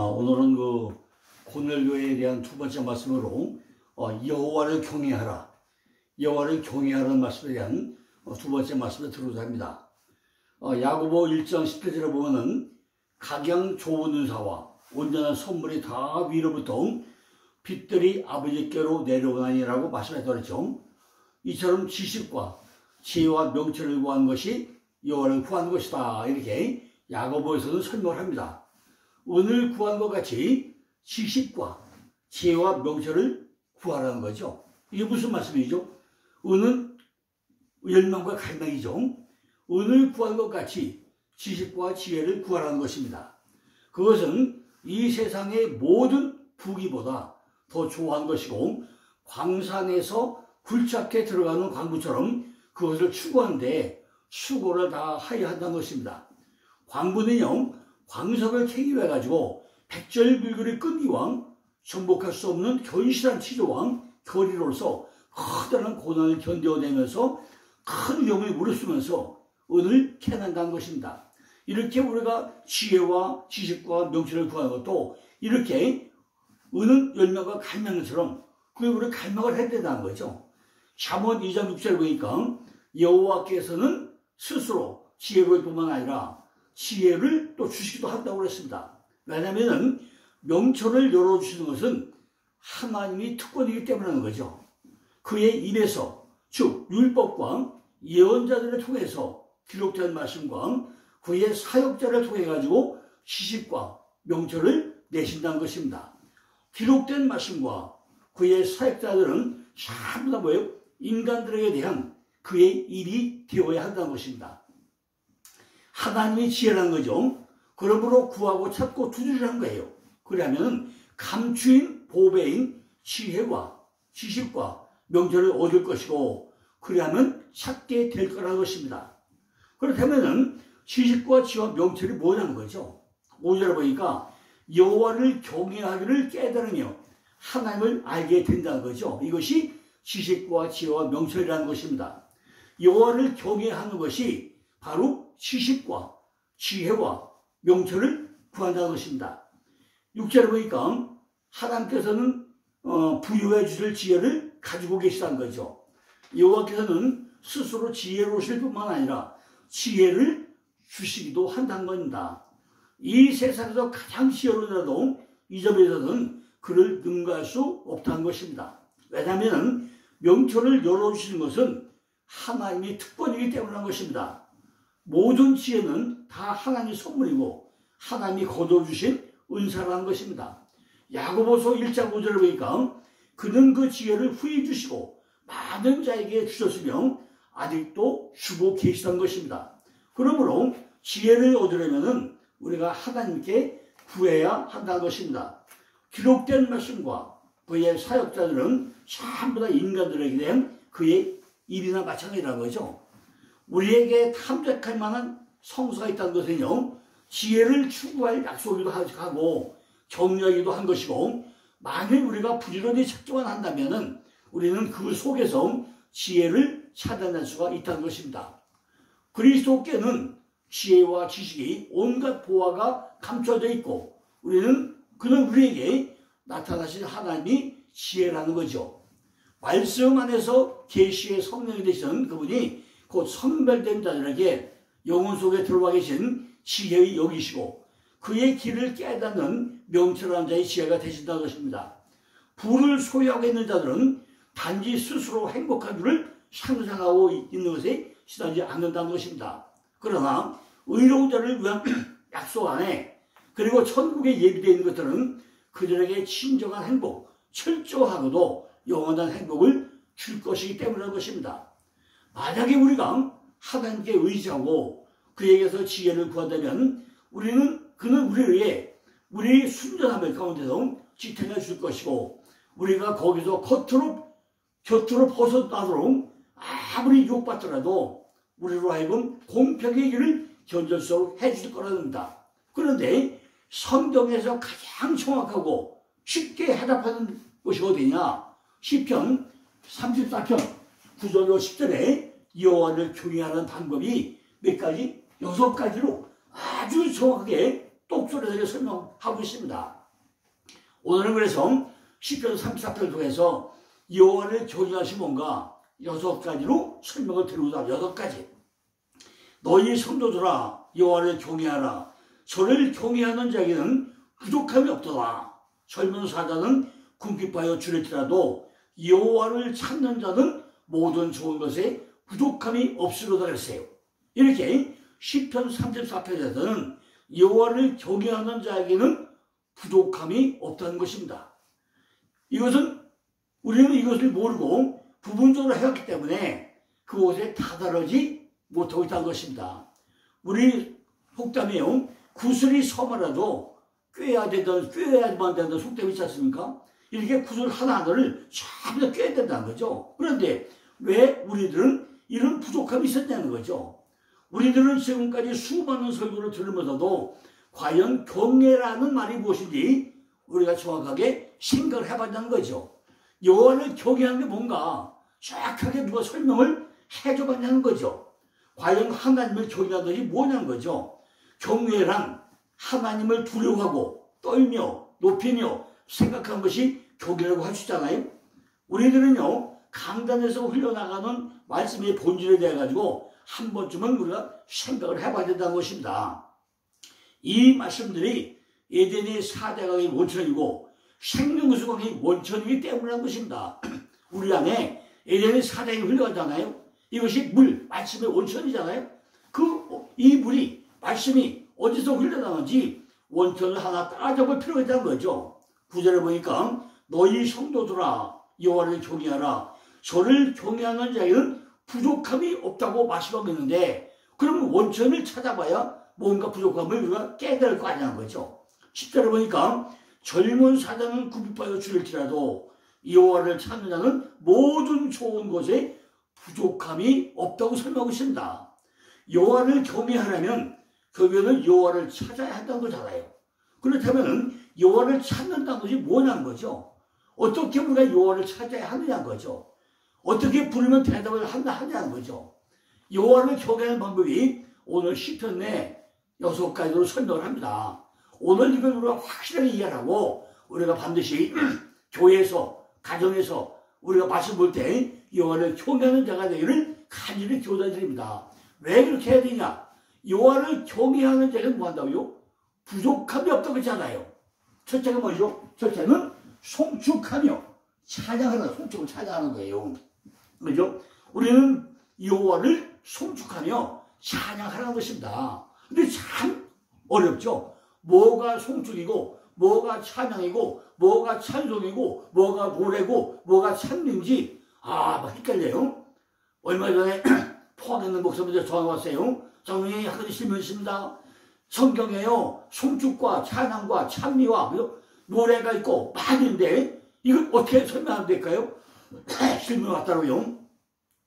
오늘은 고넬료에 대한 두 번째 말씀으로 여호와를 경외하라. 여호와를 경외하라는 말씀에 대한 두 번째 말씀을 들어보자 합니다. 야고보 1장 10절에 보면은 각양 좋은 은사와 온전한 선물이 다 위로부터 빛들이 아버지께로 내려오나니라고 말씀했더랬죠. 이처럼 지식과 지혜와 명철을 구하는 것이 여호와를 구하는 것이다. 이렇게 야고보에서는 설명을 합니다. 은을 구하는 것 같이 지식과 지혜와 명철을 구하라는 거죠. 이게 무슨 말씀이죠? 은은 열망과 갈망이죠. 은을 구하는 것 같이 지식과 지혜를 구하라는 것입니다. 그것은 이 세상의 모든 부귀보다 더 좋아하는 것이고, 광산에서 굴착해 들어가는 광부처럼 그것을 추구하는데 수고를 다 하여야 한다는 것입니다. 광부는요, 광석을 캐기 위해 가지고 백절불굴의 끈기와 정복할 수 없는 견실한 치조와 결의로서 커다란 고난을 견뎌내면서 큰 위험을 무릅쓰면서 은을 캐낸다는 것입니다. 이렇게 우리가 지혜와 지식과 명철을 구하는 것도 이렇게 은은 열매가 갈망처럼 그게 우리 갈망을 해야 된다는 거죠. 잠언 2장 6절을 보니까 여호와께서는 스스로 지혜로울 뿐만 아니라 지혜를 또 주시기도 한다고 그랬습니다. 왜냐하면 명철을 열어주시는 것은 하나님이 특권이기 때문이라는 거죠. 그의 입에서, 즉 율법과 예언자들을 통해서 기록된 말씀과 그의 사역자를 통해 가지고 지식과 명철을 내신다는 것입니다. 기록된 말씀과 그의 사역자들은 전부 다 뭐예요? 인간들에게 대한 그의 일이 되어야 한다는 것입니다. 하나님의 지혜라는 거죠. 그러므로 구하고 찾고 두드리라는 거예요. 그러면 감추인 보배인 지혜와 지식과 명철을 얻을 것이고, 그러면 찾게 될 거라는 것입니다. 그렇다면 지식과 지혜와 명철이 뭐냐는 거죠. 5절에 보니까 여호와를 경외하기를 깨달으며 하나님을 알게 된다는 거죠. 이것이 지식과 지혜와 명철이라는 것입니다. 여호와를 경외하는 것이 바로 지식과 지혜와 명철을 구한다는 것입니다. 6절에 보니까 하나님께서는 부여해 주실 지혜를 가지고 계시다는 거죠. 여호와께서는 스스로 지혜로우실 뿐만 아니라 지혜를 주시기도 한다는 겁니다. 이 세상에서 가장 지혜로우더라도 이 점에서는 그를 능가할 수 없다는 것입니다. 왜냐하면 명철을 열어주시는 것은 하나님의 특권이기 때문이라는 것입니다. 모든 지혜는 다 하나님의 선물이고 하나님이 거둬주신 은사라는 것입니다. 야고보서 1장 5절을 보니까 그는 그 지혜를 후히 주시고 많은 자에게 주셨으며 아직도 주고 계시다는 것입니다. 그러므로 지혜를 얻으려면 우리가 하나님께 구해야 한다는 것입니다. 기록된 말씀과 그의 사역자들은 전부 다 인간들에게 대한 그의 일이나 마찬가지라는 거죠. 우리에게 탐색할 만한 성수가 있다는 것은요, 지혜를 추구할 약속이기도 하고 격려이기도 한 것이고, 만일 우리가 부지런히 찾기만 한다면 우리는 그 속에서 지혜를 찾아낼 수가 있다는 것입니다. 그리스도께는 지혜와 지식이 온갖 보화가 감춰져 있고, 그는 우리에게 나타나신 하나님이 지혜라는 거죠. 말씀 안에서 계시의 성령이 되신 그분이 곧 선별된 자들에게 영혼 속에 들어와 계신 지혜의 여기시고 그의 길을 깨닫는 명철한 자의 지혜가 되신다는 것입니다. 부를 소유하고 있는 자들은 단지 스스로 행복한 줄을 상상하고 있는 것에 시달리지 않는다는 것입니다. 그러나 의로운 자를 위한 약속 안에, 그리고 천국에 예비되어 있는 것들은 그들에게 진정한 행복, 철저하고도 영원한 행복을 줄 것이기 때문이라는 것입니다. 만약에 우리가 하나님께 의지하고 그에게서 지혜를 구한다면 그는 우리를 위해 우리의 순전함을 가운데서 지탱해 줄 것이고, 우리가 거기서 곁으로 벗어나도록 아무리 유혹받더라도 우리로 하여금 공평의 길을 견딜 수 있도록 해줄 거라는 겁니다. 그런데 성경에서 가장 정확하고 쉽게 해답하는 것이 어디냐? 시편 34편 9절로 10절에 여호와를 경외하는 방법이 몇 가지? 6가지로 아주 정확하게 똑소리하게 설명하고 있습니다. 오늘은 그래서 시편 34편을 통해서 여호와를 경외하시 뭔가 6가지로 설명을 드리고자 합니다. 6가지. 너희 성도들아 여호와를 경외하라. 저를 경외하는 자에게는 부족함이 없도다. 젊은 사자는 궁핍하여 줄일지라도 여호와를 찾는 자는 모든 좋은 것에 부족함이 없으리로다 그랬어요. 이렇게 시편 34편에서는 여호와를 경외하는 자에게는 부족함이 없다는 것입니다. 이것은 우리는 이것을 모르고 부분적으로 해왔기 때문에 그곳에 다다르지 못하고 있다는 것입니다. 우리 속담에요. 구슬이 서말라도 꿰야만 된다는 속담이 있지 않습니까? 이렇게 구슬 하나하나를 전부 다 꿰야 된다는 거죠. 그런데 왜 우리들은 이런 부족함이 있었냐는 거죠. 우리들은 지금까지 수많은 설교를 들으면서도 과연 경외라는 말이 무엇인지 우리가 정확하게 생각을 해봤다는 거죠. 여호와를 경외하는 게 뭔가 정확하게 누가 설명을 해줘봤냐는 거죠. 과연 하나님을 경외하는 것이 뭐냐는 거죠. 경외란 하나님을 두려워하고 떨며 높이며 생각하는 것이 경외라고 할 수 있잖아요. 우리들은요 강단에서 흘러나가는 말씀의 본질에 대해 가지고 한 번쯤은 우리가 생각을 해봐야 된다는 것입니다. 이 말씀들이 에덴의 사대강의 원천이고 생명수강의 원천이기 때문이라는 것입니다. 우리 안에 에덴의 사대강이 흘러가잖아요. 이것이 물, 말씀의 원천이잖아요. 이 물이, 말씀이 어디서 흘러나오는지 원천을 하나 따져볼 필요가 있다는 거죠. 구절에 보니까 너희 성도들아 여호와를 경외하라. 저를 경외하는 자에게는 부족함이 없다고 말씀하고 있는데 그러면 원천을 찾아봐야 뭔가 부족함을 우리가 깨달을 거 아니냐는 거죠. 10절에 보니까 젊은 사자는 궁핍하여 줄일지라도 여호와를 찾는 자는 모든 좋은 것에 부족함이 없다고 설명하고 있습니다. 여호와를 경외하려면 결국에는 여호와를 찾아야 한다는 거잖아요. 그렇다면 여호와를 찾는다는 것이 뭐냐는 거죠. 어떻게 우리가 여호와를 찾아야 하느냐는 거죠. 어떻게 부르면 대답을 하냐는 거죠. 여호와를 경외하는 방법이 오늘 시편 내 6가지로 설명을 합니다. 오늘 이걸 우리가 확실하게 이해하고 우리가 반드시 교회에서 가정에서 우리가 말씀 볼 때 여호와를 경외하는 자가 되기를 간절히 교도드립니다. 왜 그렇게 해야 되냐? 여호와를 경외하는 자는 뭐 한다고요? 부족함이 없다고 했잖아요. 첫째가 뭐죠? 첫째는 송축하며 찬양하는, 송축을 찬양하는 거예요. 그죠? 우리는 여호와를 송축하며 찬양하는 것입니다. 근데 참 어렵죠? 뭐가 송축이고, 뭐가 찬양이고, 뭐가 찬송이고, 뭐가 노래고, 뭐가 찬미인지, 막 헷갈려요. 얼마 전에 포항에 있는 목사님들 전화 왔어요. 장로님, 하늘이 실면 있습니다. 성경에요, 송축과 찬양과 찬미와 노래가 있고, 많이 있는데, 이걸 어떻게 설명하면 될까요? 실문 왔다고요.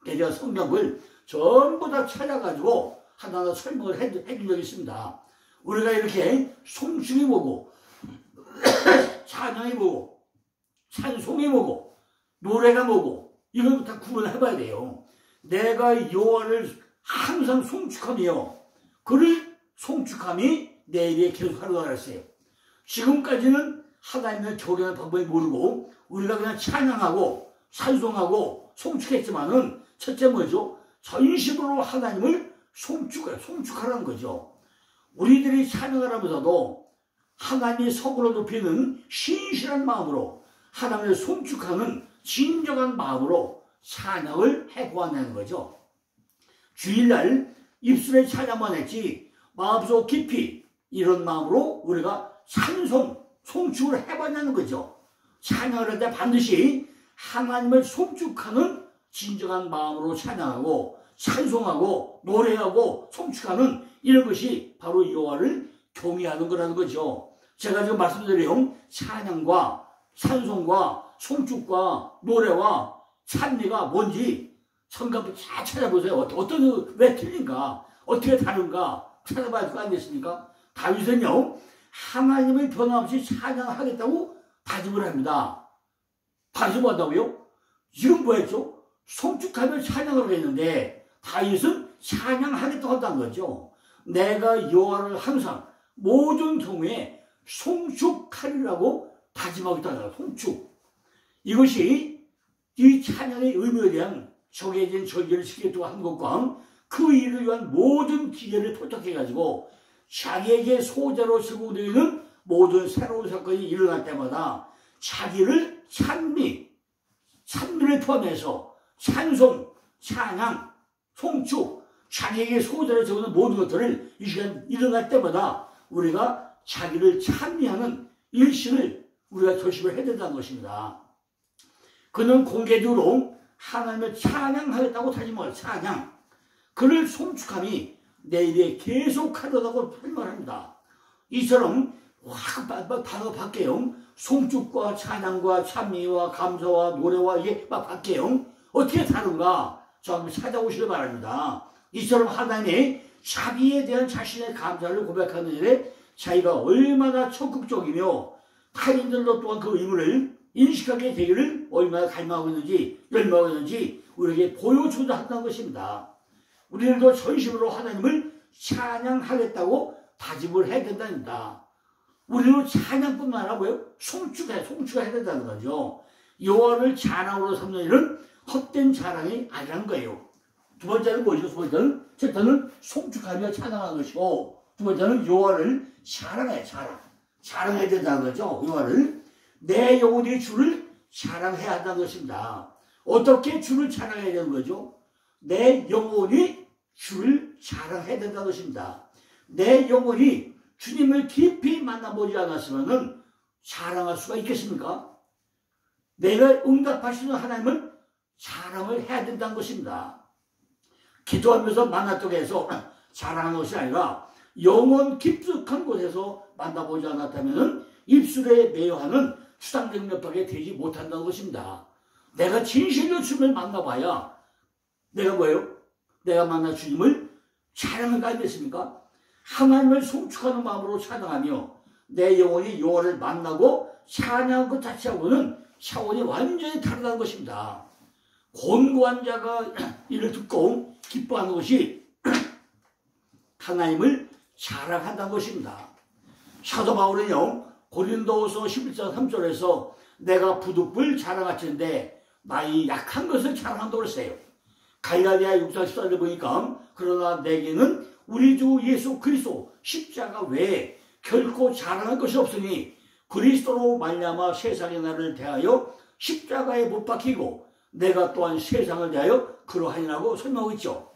제가 성경을 전부 다 찾아가지고 하나하나 설명을 해준 적이 있습니다. 우리가 이렇게 송축이 뭐고 찬양이 뭐고 찬송이 뭐고 노래가 뭐고 이걸 다 구분을 해봐야 돼요. 내가 여호와를 항상 송축하며 그를 송축함이 내 입에 계속 하루가 했어요. 지금까지는 하나님을 경외하는 방법을 모르고 우리가 그냥 찬양하고 찬송하고 송축했지만은 첫째 뭐죠? 전심으로 하나님을 송축하라는 거죠. 우리들이 찬양을 하면서도 하나님의 성으로 높이는 신실한 마음으로 하나님을 송축하는 진정한 마음으로 찬양을 해보아내는 거죠. 주일날 입술에 찬양만 했지 마음속 깊이 이런 마음으로 우리가 송축을 해봐야하는 거죠. 찬양을 할 때 반드시 하나님을 송축하는 진정한 마음으로 찬양하고 찬송하고 노래하고 송축하는 이런 것이 바로 여호와를 경외하는 거라는 거죠. 제가 지금 말씀드린 찬양과 찬송과 송축과 노래와 찬미가 뭔지 성경 잘 찾아보세요. 왜 틀린가? 어떻게 다른가? 찾아봐야 될 거 아니겠습니까? 다윗은요 하나님을 변함없이 찬양하겠다고 다짐을 합니다. 다짐을 한다고요? 지금 뭐 했죠? 송축하며 찬양을 했는데 다윗은 찬양하겠다고 한다는 거죠. 내가 여호와를 항상 모든 경우에 송축하리라고 다짐하고 있다는 거예요. 송축. 이것이 이 찬양의 의미에 대한 정해진 절기를 지키게 한 것과 그 일을 위한 모든 기회를 포착해가지고 자기에게 소재로 제공되어 있는 모든 새로운 사건이 일어날 때마다 자기를 찬미를 포함해서 찬송, 찬양, 송축, 자기에게 소재로 제공되는 모든 것들을 이 시간 일어날 때마다 우리가 자기를 찬미하는 일신을 우리가 결심을 해야 된다는 것입니다. 그는 공개적으로 하나님을 찬양하겠다고 다짐을 찬양. 그를 송축함이 내 입에 계속하려다고 설명합니다. 이처럼 단어가 바뀌어요. 송축과 찬양과 찬미와 감사와 노래와 이게 막 바뀌어요. 어떻게 다른가? 저 한번 찾아오시길 바랍니다. 이처럼 하나님의 자비에 대한 자신의 감사를 고백하는 일에 자기가 얼마나 적극적이며 타인들도 또한 그 의무를 인식하게 되기를 얼마나 갈망하고 있는지 열망하고 있는지 우리에게 보여주고자 한다는 것입니다. 우리들도 전심으로 하나님을 찬양하겠다고 다짐을 해야 된답니다. 우리는 찬양뿐만 아니라 뭐예요? 송축해야 된다는 거죠. 여호와를 자랑으로 삼는 일은 헛된 자랑이 아니라는 거예요. 두 번째는 뭐죠? 두 번째는 첫째는 송축하며 찬양하는 것이고 두 번째는 여호와를 자랑해야 된다는 거죠. 여호와를 내 영혼이 주를 자랑해야 한다는 것입니다. 어떻게 주를 자랑해야 되는 거죠? 내 영혼이 주를 자랑해야 된다는 것입니다. 내 영혼이 주님을 깊이 만나보지 않았으면 자랑할 수가 있겠습니까? 내가 응답하시는 하나님을 자랑을 해야 된다는 것입니다. 기도하면서 만났다고 해서 자랑하는 것이 아니라 영혼 깊숙한 곳에서 만나보지 않았다면 입술에 매여하는 수상적 몇밖에 되지 못한다는 것입니다. 내가 진실로 주님을 만나봐야 내가 뭐예요? 내가 만난 주님을 자랑할 거 아니겠습니까? 하나님을 송축하는 마음으로 찬양하며 내 영혼이 여호와를 만나고 찬양한 것 자체하고는 차원이 완전히 다르다는 것입니다. 곤고한 자가 이를 듣고 기뻐하는 것이 하나님을 자랑한다는 것입니다. 사도 바울은요 고린도후서 11장 3절에서 내가 부득불 자랑하치는데 나의 약한 것을 자랑한다고 했어요. 갈라디아 6장 14절에 보니까 그러나 내게는 우리 주 예수 그리스도 십자가 외에 결코 자랑할 것이 없으니 그리스도로 말미암아 세상의 나를 대하여 십자가에 못 박히고 내가 또한 세상을 대하여 그러하니라고 설명하고 있죠.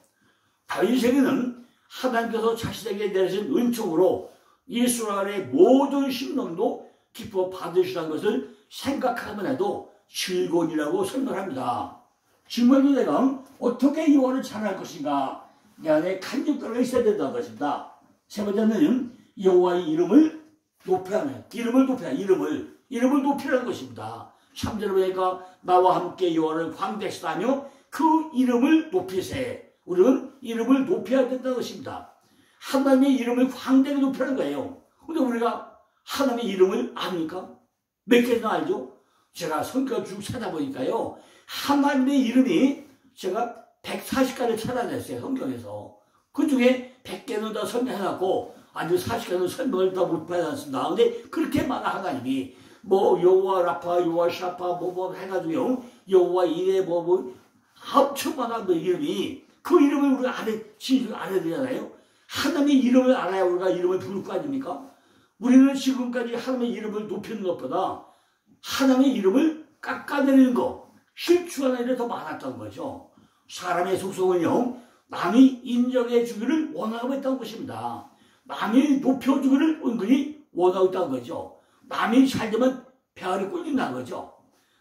다윗에게는 하나님께서 자신에게 내리신 은총으로 이스라엘의 모든 심령도 기뻐 받으시라는 것을 생각하면 해도 즐거움이라고 설명합니다. 질문이 내가 어떻게 여호와를 찬양할 것인가? 내 안에 간직도가 있어야 된다는 것입니다. 세 번째는 여호와의 이름을 높여야 해요. 이름을 높이라는 것입니다. 3절에 보니까 나와 함께 여호와를 광대시하며 그 이름을 높이세. 우리는 이름을 높여야 된다는 것입니다. 하나님의 이름을 광대하게 높이라는 거예요. 근데 우리가 하나님의 이름을 압니까? 몇 개나 알죠? 제가 성경 쭉 찾아보니까요. 하나님의 이름이 제가 140가지를 찾아냈어요. 성경에서. 그 중에 100개는 다 설명해놨고 아주 40개는 설명을 다 못 받았습니다. 근데 그렇게 많아 하나님이. 뭐 여호와 라파, 여호와 샤파 뭐 해가지고요. 여호와 이레 뭐 엄청 많아 그 이름이. 그 이름을 우리가 알아야 되잖아요. 하나님의 이름을 알아야 우리가 이름을 부를 거 아닙니까? 우리는 지금까지 하나님의 이름을 높이는 것보다 하나님의 이름을 깎아내리는 거, 실추하는 일이 더 많았던 거죠. 사람의 속성은요, 남이 인정해 주기를 원하고 있다는 것입니다. 남이 높여주기를 은근히 원하고 있다는 거죠. 남이 잘 되면 배알이 꿀린다는 거죠.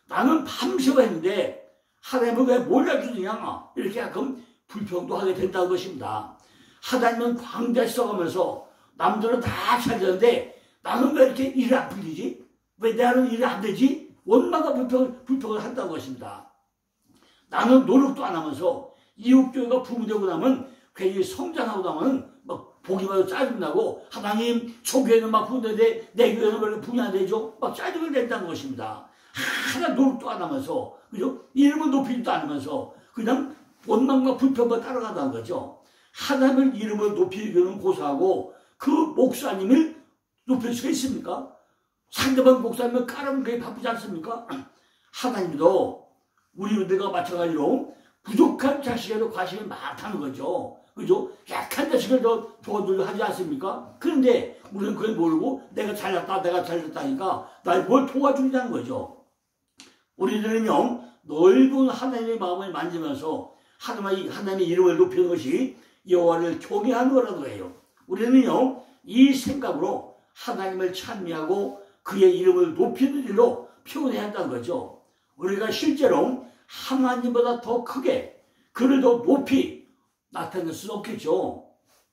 나는 밤새고 했는데 하나님은 왜 몰라주느냐, 이렇게 가끔 불평도 하게 된다는 것입니다. 하나님은 광대에 써가면서 남들은 다 잘 되는데 나는 왜 이렇게 일이 안 풀리지? 왜 나는 일이 안 되지? 원망과 불평을 한다는 것입니다. 나는 노력도 안 하면서 이웃교회가 부흥되고 나면 괜히 성장하고 나면 막 보기만 해도 짜증나고 하나님 저 교회는 막 부흥되는데 내 교회는 왜 부흥이 안 되죠? 막 짜증을 낸다는 것입니다. 하나 노력도 안 하면서 그죠? 이름을 높이지도 않으면서 그냥 원망과 불평만 따라간다는 거죠. 하나님의 이름을 높이기는 고사하고 그 목사님을 높일 수가 있습니까? 상대방 목사님을 까라면 그게 바쁘지 않습니까? 하나님도 우리들과 마찬가지로 부족한 자식에도 관심이 많다는 거죠. 그죠? 약한 자식을 더 도와주려 하지 않습니까? 그런데 우리는 그걸 모르고 내가 잘났다니까 날 뭘 도와주냐는 거죠. 우리들은요, 넓은 하나님의 마음을 만지면서 하나님의 이름을 높이는 것이 여호와를 경외하는 거라고 해요. 우리는요, 이 생각으로 하나님을 찬미하고 그의 이름을 높이는 일로 표현해야 한다는 거죠. 우리가 실제로 하나님보다 더 크게 그를 더 높이 나타낼 수는 없겠죠.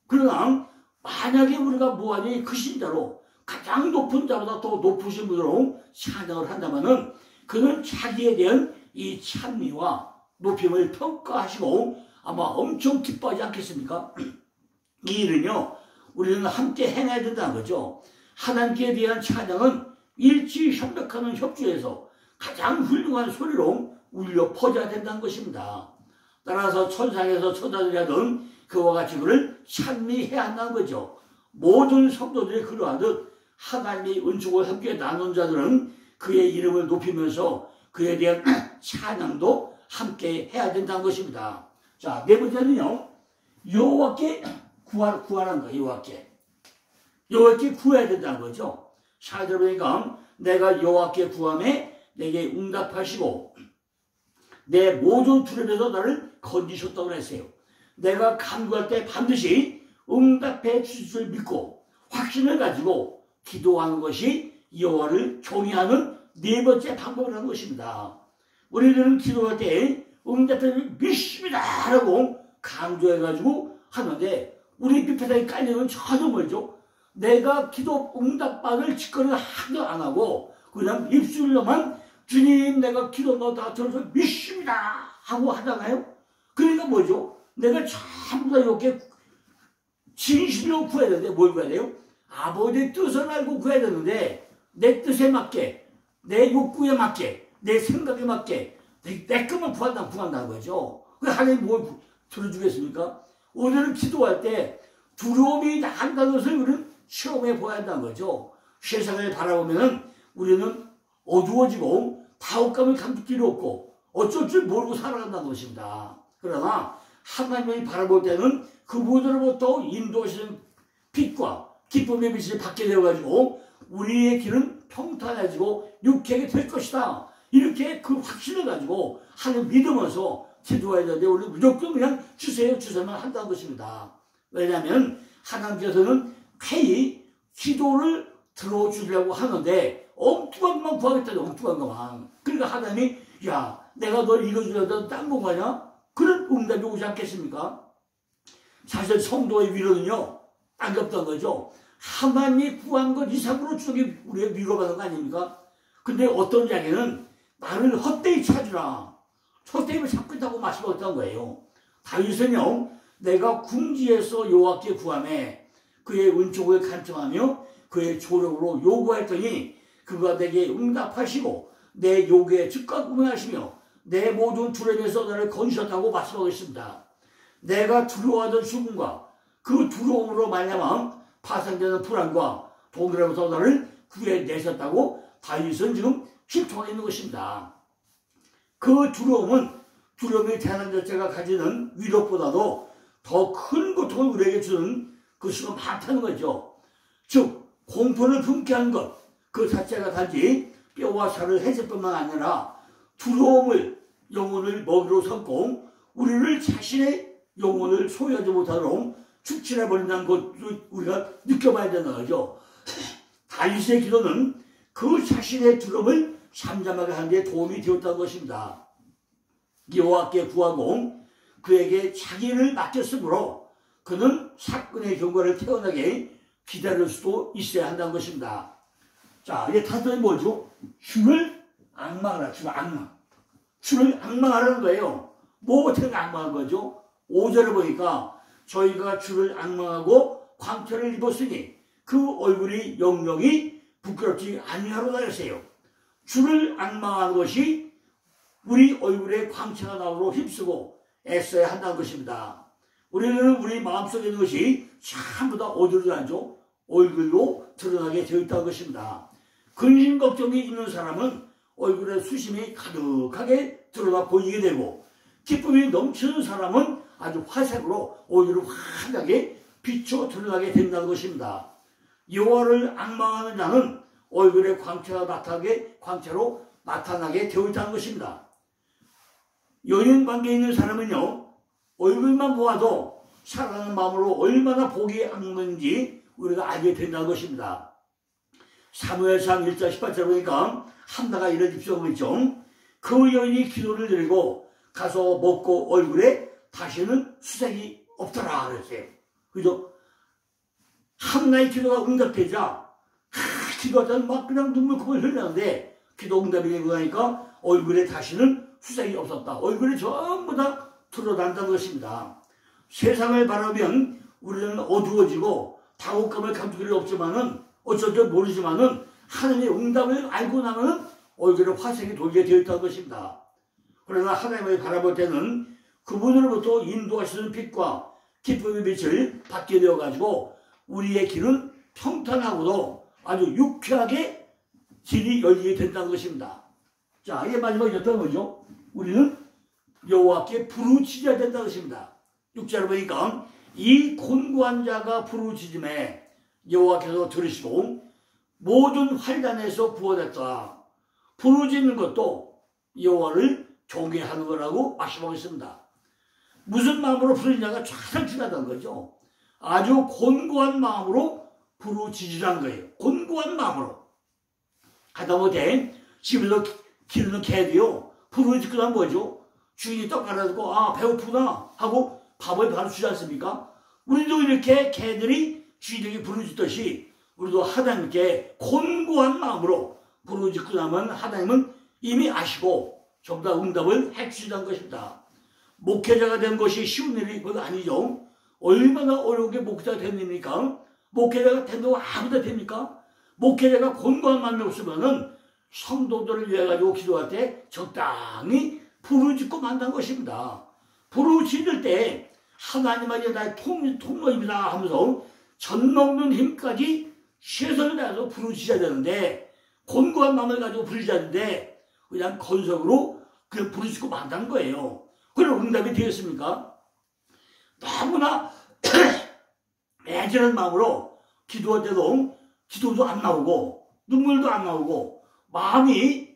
그러나 만약에 우리가 무한히 크신 자로 가장 높은 자보다 더 높으신 분으로 찬양을 한다면은 그는 자기에 대한 이 찬미와 높임을 평가하시고 아마 엄청 기뻐하지 않겠습니까? 이 일은요, 우리는 함께 행해야 된다는 거죠. 하나님께 대한 찬양은 일치협력하는 협주에서 가장 훌륭한 소리로 울려 퍼져야 된다는 것입니다. 따라서 천상에서 천사들이 하던 그와 같이 그를 찬미해야 한다는 거죠. 모든 성도들이 그러하듯 하나님의 은총을 함께 나눈 자들은 그의 이름을 높이면서 그에 대한 찬양도 함께 해야 된다는 것입니다. 자, 네 번째는요, 여호와께 구하라는 거예요. 여호와께 구해야 된다는 거죠. 잘 보니까 내가 여호와께 구함에 내게 응답하시고 내 모든 두려움에서 나를 건지셨다고 했어요. 내가 간구할 때 반드시 응답해 주실 줄 믿고 확신을 가지고 기도하는 것이 여호와를 경외하는 네 번째 방법이라는 것입니다. 우리들은 기도할 때 응답해 믿습니다 라고 강조해가지고 하는데 우리 밑바닥에 깔리는 전혀 뭐죠? 내가 기도 응답받을 직거리를 하나도 안 하고 그냥 입술로만 주님 내가 기도 다 들어서 믿습니다 하고 하잖아요. 그러니까 뭐죠? 내가 전부 다 이렇게 진실로 구해야 되는데 뭘 구해야 돼요? 아버지의 뜻을 알고 구해야 되는데 내 뜻에 맞게 내 욕구에 맞게 내 생각에 맞게 내 것만 구한다는 거죠. 하나님 뭘 들어주겠습니까? 오늘은 기도할 때 두려움이 나간다는 것을 우리는 체험해 보아야 한다는 거죠. 세상을 바라보면 우리는 어두워지고 다윗감을 감출 필요 없고 어쩔 줄 모르고 살아간다는 것입니다. 그러나 하나님이 바라볼 때는 그분으로부터 인도하시는 빛과 기쁨의 빛을 받게 되어가지고 우리의 길은 평탄해지고 유쾌하게 될 것이다. 이렇게 그 확신을 가지고 하나님 믿으면서 기도해야 되는데 우리 무조건 그냥 주세요만 한다는 것입니다. 왜냐하면 하나님께서는 쾌히 기도를 들어주려고 하는데 엉뚱한 것만 구하겠다. 엉뚱한 것만. 그러니까 하나님이 야 내가 널 이뤄주려다 딴 거 가냐? 그런 응답이 오지 않겠습니까? 사실 성도의 위로는요 딴 없던 거죠. 하나님이 구한 것 이상으로 주는 게 우리가 위로받는 거 아닙니까? 근데 어떤 자기는 나를 헛되이 찾으라. 헛되이 찾고 있다고 말씀하셨던 거예요. 다윗은요 내가 궁지에서 여호와께 구하매 그의 은총을 간청하며 그의 조력으로 요구했더니 그가 내게 응답하시고 내 요구에 즉각 응하시며 내 모든 두려움에서 나를 건지셨다고 말씀하고 있습니다. 내가 두려워하던 죽음과 그 두려움으로 말미암아 파생되는 불안과 동일로부터 나를 구해내셨다고 다윗은 지금 실토하고 있는 것입니다. 그 두려움이 대한 자체가 가지는 위력보다도 더 큰 고통을 우리에게 주는 것이 많다는 거죠. 즉 공포를 품게 한 것 그 자체가 단지 뼈와 살을 해칠 뿐만 아니라 두려움을 영혼을 먹이로 삼고 우리를 자신의 영혼을 소유하지 못하도록 축출해버린다는 것을 우리가 느껴봐야 되는 거죠. 다윗의 기도는 그 자신의 두려움을 잠잠하게 하는 데 도움이 되었다는 것입니다. 여호와께 구하고 그에게 자기를 맡겼으므로 그는 사건의 경과를 태어나게 기다릴 수도 있어야 한다는 것입니다. 자, 이제 다음에 뭐죠? 주를 악망하라. 주를 악망하라는 거예요. 뭐 어떻게 악망한 거죠? 5절을 보니까 저희가 주를 악망하고 광채를 입었으니 그 얼굴이 영영이 부끄럽지 아니하로다 했어요. 주를 악망하는 것이 우리 얼굴에 광채가 나오도록 힘쓰고 애써야 한다는 것입니다. 우리는 우리 마음속에 있는 것이 전부 다 어디로 드러나죠? 얼굴로 드러나게 되어 있다는 것입니다. 근심 걱정이 있는 사람은 얼굴에 수심이 가득하게 드러나 보이게 되고, 기쁨이 넘치는 사람은 아주 화색으로 얼굴을 환하게 비춰 드러나게 된다는 것입니다. 여호와를 앙망하는 자는 얼굴에 광채로 나타나게 되어 있다는 것입니다. 연인 관계에 있는 사람은요, 얼굴만 보아도 사랑하는 마음으로 얼마나 복이 악는지 우리가 알게 된다는 것입니다. 사무엘상 1장 18절 보니까 한나가 이런 입술을 했죠. 그 여인이 기도를 드리고 가서 먹고 얼굴에 다시는 수색이 없더라 그랬어요. 그죠? 한나의 기도가 응답되자 기도하자면 막 그냥 눈물콧물 흘렸는데 기도 응답이 되고 나니까 얼굴에 다시는 수색이 없었다. 얼굴에 전부 다 드러난다는 것입니다. 세상을 바라보면 우리는 어두워지고 다곡감을 감출 필요 없지만은 어쩔 줄 모르지만은 하나님의 응답을 알고 나면은 얼굴에 화색이 돌게 되어 있다는 것입니다. 그러나 하나님을 바라볼 때는 그분으로부터 인도하시는 빛과 기쁨의 빛을 받게 되어 가지고 우리의 길은 평탄하고도 아주 유쾌하게 길이 열리게 된다는 것입니다. 자, 이게 마지막이었던 거죠. 우리는 여호와께 부르짖어야 된다는 것입니다. 6절을 보니까 이 곤고한 자가 부르짖음에 여호와께서 들으시고 모든 환란에서 구원했다. 부르짖는 것도 여호와를 경외하는 거라고 말씀하고 있습니다. 무슨 마음으로 부르짖는 자가 가장 중요하다는 거죠. 아주 곤고한 마음으로 부르짖으라는 거예요. 곤고한 마음으로. 하다못해 집에서 기르는 개도요, 부르짖고 나면 뭐죠? 주인이 떡 갈아주고 아 배고프구나 하고 밥을 바로 주지 않습니까? 우리도 이렇게 개들이 주인에게 부르짖듯이 우리도 하나님께 곤고한 마음으로 부르짖고 나면 하나님은 이미 아시고 전부 다 응답을 해주시는 것입니다. 목회자가 된 것이 쉬운 일이 그거 아니죠. 얼마나 어려운게 목회자가 된 일입니까? 목회자가 된다고 아무나 됩니까? 목회자가 곤고한 마음이 없으면은 성도들을 위해 가지고 기도할 때 적당히 부르짖고 만난 것입니다. 부르짖을 때 하나님아게 나의 통로입니다 하면서 전 먹는 힘까지 최선을 다해서 부르짖어야 되는데 곤고한 마음을 가지고 부르짖어야 되는데 그냥 건석으로 그냥 부르짖고 만난 거예요. 그럼 응답이 되겠습니까? 너무나 애절한 마음으로 기도할 때도 기도도 안 나오고 눈물도 안 나오고 마음이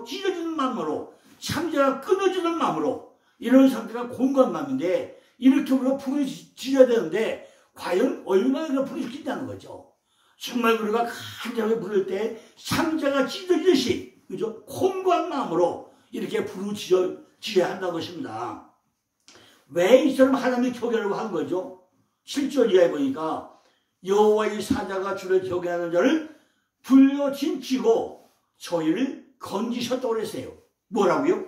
찢어지는 마음으로 참자가 끊어지는 마음으로 이런 상태가 곤고한 마음인데 이렇게 우리가 부르짖어야 되는데 과연 얼마나 부르짖긴다는 거죠. 정말 우리가 간절하게 부를 때 참자가 찢어지듯이 그죠? 곤고한 마음으로 이렇게 부르짖어야 한다는 것입니다. 왜 이처럼 하나님이 경외하려고 한 거죠? 7절 이하에 보니까 여호와의 사자가 주를 경외하는 자를 불려 진치고 저희를 건지셨다고 그랬어요. 뭐라고요?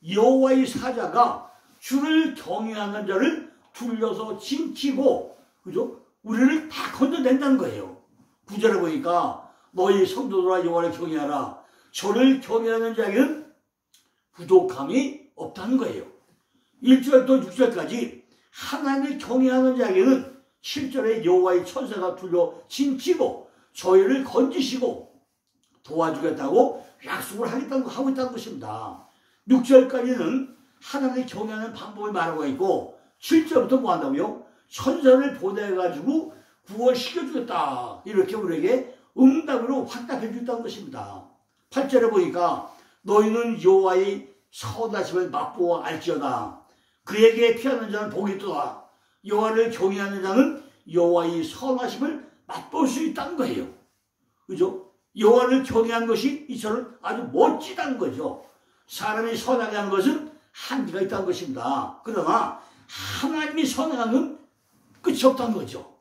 여호와의 사자가 주를 경외하는 자를 둘러서 진치고 그죠? 우리를 다 건져낸다는 거예요. 9절에 보니까 너희 성도들아 여호와를 경외하라. 저를 경외하는 자에게는 부족함이 없다는 거예요. 1절부터 6절까지 하나님을 경외하는 자에게는 7절에 여호와의 천사가 둘러 진치고 저희를 건지시고 도와주겠다고 약속을 하고 있다는 것입니다. 6절까지는 하나님을 경외하는 방법을 말하고 있고 7절부터 뭐 한다고요? 천사를 보내가지고 구원시켜주겠다. 이렇게 우리에게 응답으로 확답해 주겠다는 것입니다. 8절에 보니까 너희는 여호와의 선하심을 맛보아 알지어다. 그에게 피하는 자는 복이 있도다. 여호와를 경외하는 자는 여호와의 선하심을 맛볼 수 있다는 거예요. 그죠? 여호와를 경외한 것이 이처럼 아주 멋지다는 거죠. 사람이 선하게 하는 것은 한계가 있다는 것입니다. 그러나 하나님이 선하는 건 끝이 없다는 거죠.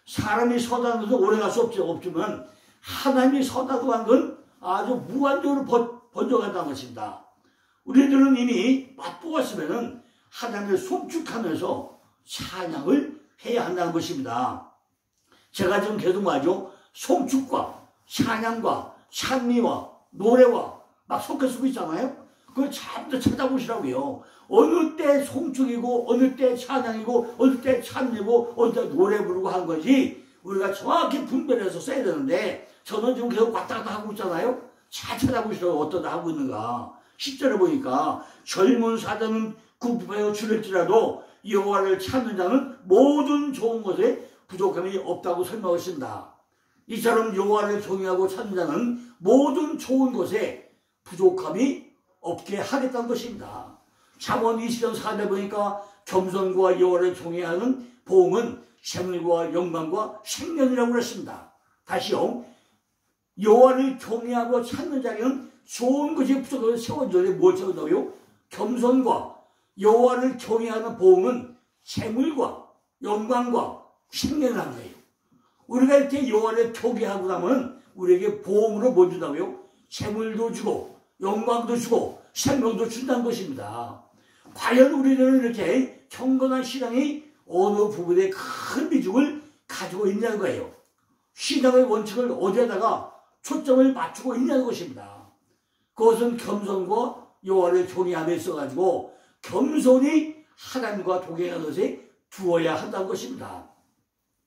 사람이 선하는 것은 오래갈 수 없지만 하나님이 선하다고 한 건 아주 무한적으로 번져간다는 것입니다. 우리들은 이미 맛보았으면 하나님을 송축하면서 찬양을 해야 한다는 것입니다. 제가 지금 계속 말하죠. 송축과 찬양과 찬미와 노래와 막 섞여 쓰고 있잖아요. 그걸 참도 찾아보시라고요. 어느 때 송축이고 어느 때 찬양이고 어느 때 찬미고 어느 때 노래 부르고 하는 거지 우리가 정확히 분별해서 써야 되는데 저는 지금 계속 왔다 갔다 하고 있잖아요. 잘 찾아보시라고 어떠다 하고 있는가. 10절에 보니까 젊은 사자는 굽하여 줄일지라도 여호와를 찾는 자는 모든 좋은 것에 부족함이 없다고 설명하신다. 이처럼 여호와를 경외하고 찾는 자는 모든 좋은 것에 부족함이 없게 하겠다는 것입니다. 잠언 20장 4절 보니까 겸손과 여호와를 경외하는 보응은 재물과 영광과 생명이라고 그랬습니다. 다시요. 여호와를 경외하고 찾는 자에게는 좋은 것이 부족해서 세워져야 뭘 세워져요? 겸손과 여호와를 경외하는 보응은 재물과 영광과 생명이라는 거예요. 우리가 이렇게 여호와를 경외하고 나면 우리에게 보응으로 뭐 준다고요? 재물도 주고 영광도 주고 생명도 준다는 것입니다. 과연 우리는 이렇게 경건한 신앙이 어느 부분에 큰 비중을 가지고 있냐는 거예요. 신앙의 원칙을 어디에다가 초점을 맞추고 있냐는 것입니다. 그것은 겸손과 여호와를 경외함에 있어가지고 겸손히 하나님과 동행하는 것에 두어야 한다는 것입니다.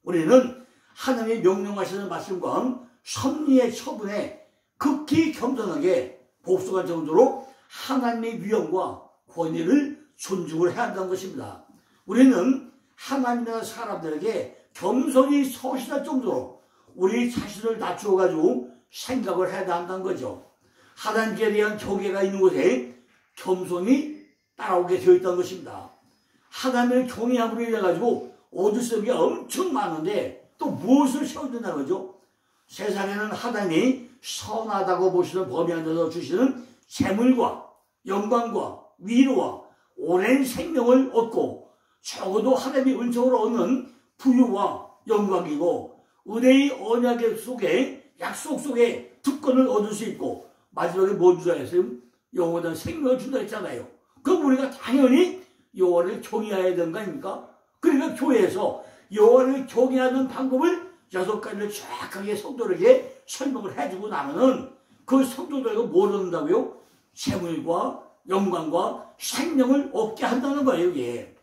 우리는 하나님의 명령하시는 말씀과 섭리의 처분에 극히 겸손하게 복종할 정도로 하나님의 위엄과 권위를 존중을 해야 한다는 것입니다. 우리는 하나님이나 사람들에게 겸손히 서신할 정도로 우리 자신을 낮추어가지고 생각을 해야 한다는 거죠. 하나님께 대한 경외가 있는 곳에 겸손히 따라오게 되어 있다는 것입니다. 하나님을 경외함으로 인해가지고 얻을 수 있는 게 엄청 많은데 또 무엇을 세워준다는 거죠? 세상에는 하나님이 선하다고 보시는 범위 안에서 주시는 재물과 영광과 위로와 오랜 생명을 얻고 적어도 하나님의 은총으로 얻는 부유와 영광이고 은혜의 언약 속에 약속 속에 특권을 얻을 수 있고 마지막에 뭐 주자 했어요? 영원한 생명을 준다 했잖아요. 그럼 우리가 당연히 여호와를 경외해야 되는 거 아닙니까? 그러니까 교회에서 여호와를 경외하는 방법을 6가지를 정확하게 성도들에게 설명을 해주고 나면은 그 성도들에게 뭘 얻는다고요? 재물과 영광과 생명을 얻게 한다는 거예요. 이게.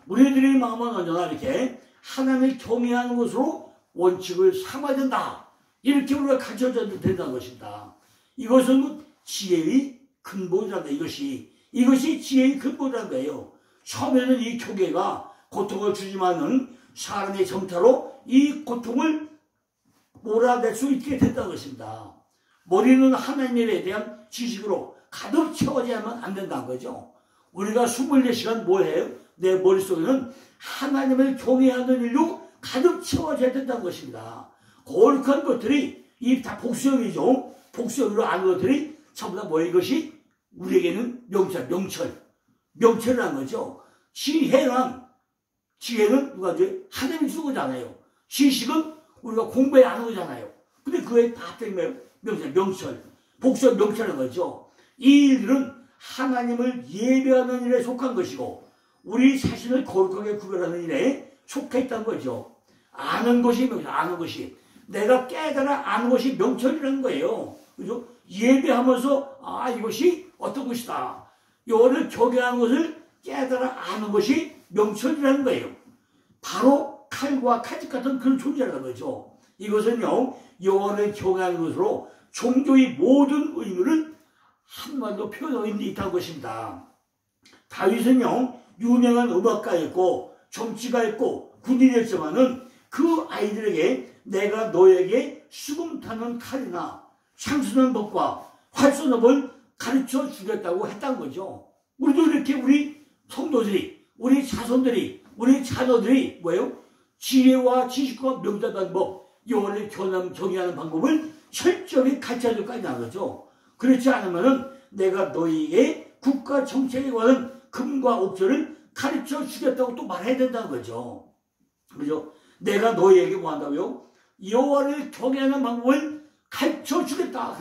우리들의 마음은 언제나 이렇게 하나님을 경외하는 것으로 원칙을 삼아야 된다. 이렇게 우리가 가르쳐줘야 된다는 것입니다. 이것은 지혜의 근본이란다. 이것이 지혜의 근본이라는 거예요. 처음에는 이 교계가 고통을 주지만은 사람의 정타로 이 고통을 몰아낼 수 있게 된다는 것입니다. 머리는 하나님에 대한 지식으로 가득 채워져야만 안 된다는 거죠. 우리가 24시간 뭐 해요? 내 머릿속에는 하나님을 경외하는 일로 가득 채워져야 된다는 것입니다. 거룩한 것들이 이 다 복수형이죠. 복수형으로 아는 것들이 전부 다 뭐예요? 이것이 우리에게는 명철이라는 거죠. 지혜는 누가 줘요? 하나님이 주는 거잖아요. 지식은 우리가 공부해야 하는 거잖아요. 근데 그에 다 합되면 명철, 복수형 명철이라는 거죠. 이 일들은 하나님을 예배하는 일에 속한 것이고 우리 자신을 거룩하게 구별하는 일에 속해 있다는 거죠. 아는 것이 명철, 아는 것이. 내가 깨달아 아는 것이 명철이라는 거예요. 그죠? 예배하면서 이것이 어떤 것이다. 여호와를 경외하는 것을 깨달아 아는 것이 명철이라는 거예요. 바로 칼과 칼집 같은 그런 존재라는 거죠. 이것은요, 여호와를 경외하는 것으로 종교의 모든 의무를 한마디로 표현하고 있다는 것입니다. 다윗은요, 유명한 음악가였고 정치가였고 군인이었지만은 그 아이들에게 내가 너에게 수금 타는 칼이나 창 쓰는 법과 활 쏘는 법을 가르쳐 주겠다고 했다는 거죠. 우리도 이렇게 우리 성도들이, 우리 자손들이, 우리 자녀들이 뭐예요? 지혜와 지식과 명철한 법, 여호와를 경외하는 방법을 철저히 가르쳐줄 까지는 거죠. 그렇지 않으면은 내가 너희에게 국가 정책에 관한 금과 옥조를 가르쳐 주겠다고 또 말해야 된다는 거죠. 그죠? 내가 너희에게 뭐 한다고요? 여호와를 경외하는 방법을 가르쳐 주겠다.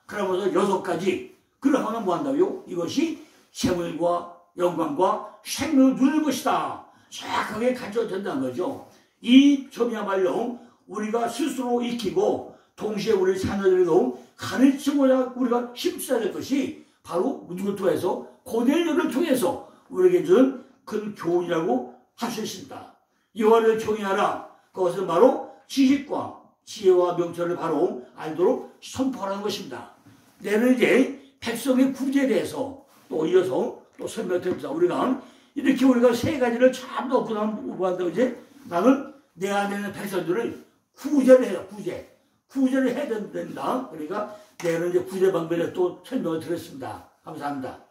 그러면서 6가지. 그러면 뭐 한다고요? 이것이 재물과 영광과 생명을 누릴 것이다. 정확하게 가르쳐 된다는 거죠. 이 점이야말로 우리가 스스로 익히고 동시에 우리 자녀들도 가르치고자 우리가 힘써야 될 것이 바로 누구를 통해서 고넬료를 통해서 우리에게 준 큰 교훈이라고 할 수 있습니다. 여호와를 경외하라. 그것은 바로 지식과 지혜와 명철을 바로 알도록 선포하는 것입니다. 내는 이제 백성의 구제에 대해서 또 이어서 또 설명드립니다. 우리가 세 가지를 참 넣고 나면 이제 나는 내 안에 있는 백성들을 구제를 해요. 구제를 해야 된다. 그러니까 내는 이제 구제 방법에 또 설명을 드렸습니다. 감사합니다.